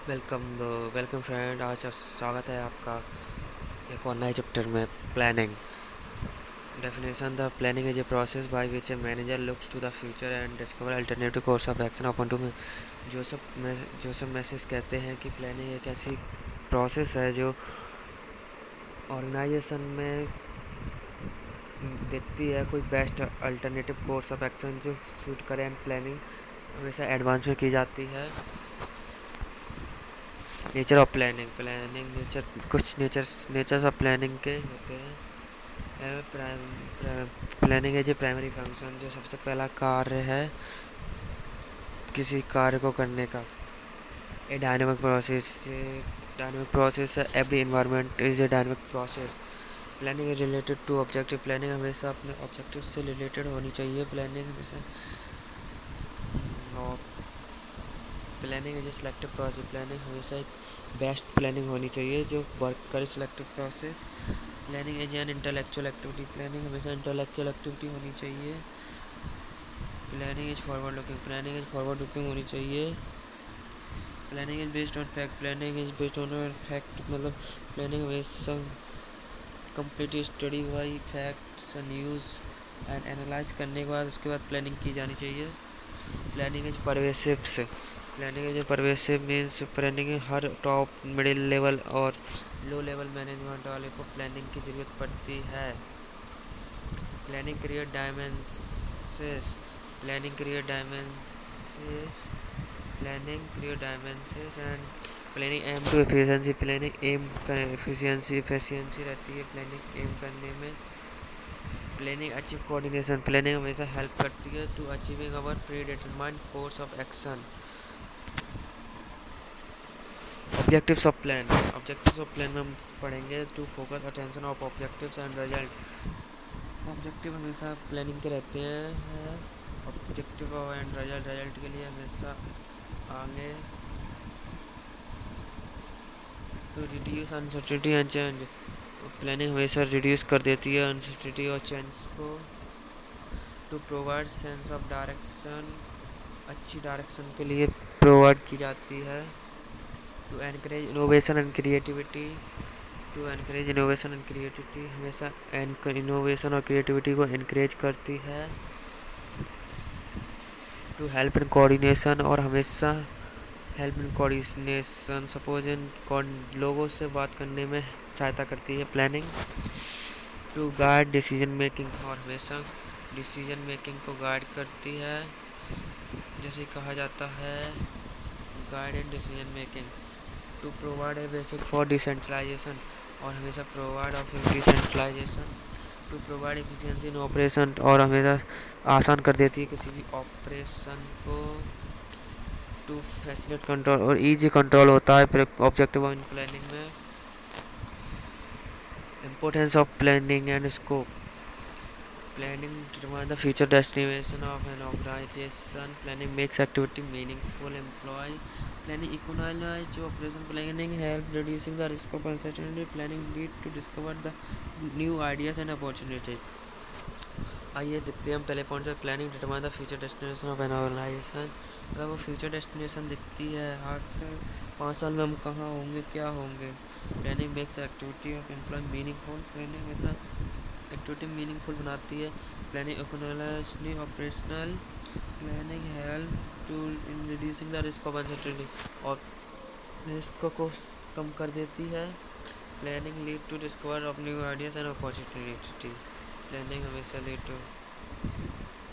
Welcome friend. आज स्वागत है आपका एक और नए चैप्टर में planning. Definition: the planning is a process by which a manager looks to the future and discover alternative course of action upon to में। जोसेफ मैसेज कहते हैं कि प्लानिंग एक ऐसी प्रोसेस है जो ऑर्गेनाइजेशन में देखती है कोई best alternative course of action जो सूट करे, एंड प्लानिंग हमेशा एडवांस में की जाती है। Nature of planning planning nature कुछ नेचर्स ऑफ प्लानिंग के होते हैं। प्लानिंग है जो प्राइमरी फंक्शन, जो सबसे पहला कार्य है किसी कार्य को करने का। ए डायनेमिक प्रोसेस है। Every environment is a dynamic process. Planning is related to objective. Planning हमेशा अपने ऑब्जेक्टिव से रिलेटेड होनी चाहिए। प्लानिंग हमेशा और planning is A selective process. Planning हमेशा एक बेस्ट प्लानिंग होनी चाहिए जो वर्क करे selective process. Planning is an intellectual activity. Planning हमेशा इंटेलेक्चुअल एक्टिविटी होनी चाहिए। Planning is forward looking. Planning is forward looking होनी चाहिए। Planning is based on fact. Planning is based on fact मतलब प्लानिंग हमेशा complete study by facts news and analyse करने के बाद उसके बाद प्लानिंग की जानी चाहिए। Planning is pervasive. Planning is pervasive means planning her top, middle level और लो लेवल मैनेजमेंट वाले को प्लानिंग की ज़रूरत पड़ती है। Planning create dimensions. Planning create dimensions. Planning create dimensions and planning aim to efficiency. Planning aim efficiency रहती है planning aim करने में। Planning achieve coordination. प्लानिंग हमेशा हेल्प करती है to achieving our predetermined course of action. Objectives of plan. Objectives of plan में हम पढ़ेंगे to focus attention of objectives and result. Objective हमेशा प्लानिंग के रहते हैं। ऑब्जेक्टिव एंड रिजल्ट के लिए हमेशा आगे to reduce uncertainty and change. Planning हमेशा रिड्यूस कर देती है अनसर्टेनिटी और चेंज को। To provide sense of direction. अच्छी डायरेक्शन के लिए प्रोवाइड की जाती है। To encourage innovation and creativity. To encourage innovation and creativity हमेशा इनोवेशन और क्रिएटिविटी को एनकरेज करती है। टू हेल्प इन कोऑर्डिनेशन और हमेशा हेल्प इन कोऑर्डिनेशन सपोज इन लोगों से बात करने में सहायता करती है planning. To guide decision making और हमेशा डिसीजन मेकिंग को गाइड करती है। जैसे कहा जाता है guide in decision making. To provide a basic for decentralization और हमेशा provide of decentralization. To provide efficiency in operation और हमेशा आसान कर देती है किसी भी ऑपरेशन को। टू फैसिलिटेट कंट्रोल और इजी कंट्रोल होता है ऑब्जेक्टिव इन प्लानिंग में। Importance of planning and scope. Planning determines the future destination of an organization. Planning makes activity meaningful. Employee planning economize operation. Planning help reducing the risk of uncertainty. Planning lead to discover the new ideas and opportunities. आइए देखते हैं हम पहले point से। Planning determine the future destination of an organization. अगर वो future destination दिखती है आज से 5 साल में हम कहाँ होंगे, क्या होंगे। Planning makes activity of employ meaningful. Planning हमेशा एक्टिविटी मीनिंगफुल बनाती है। Planning economically operational. Planning help to in reducing the risk of uncertainty और रिस्क को कम कर देती है। Planning lead to discover of new ideas and opportunity. Planning हमेशा लीड टू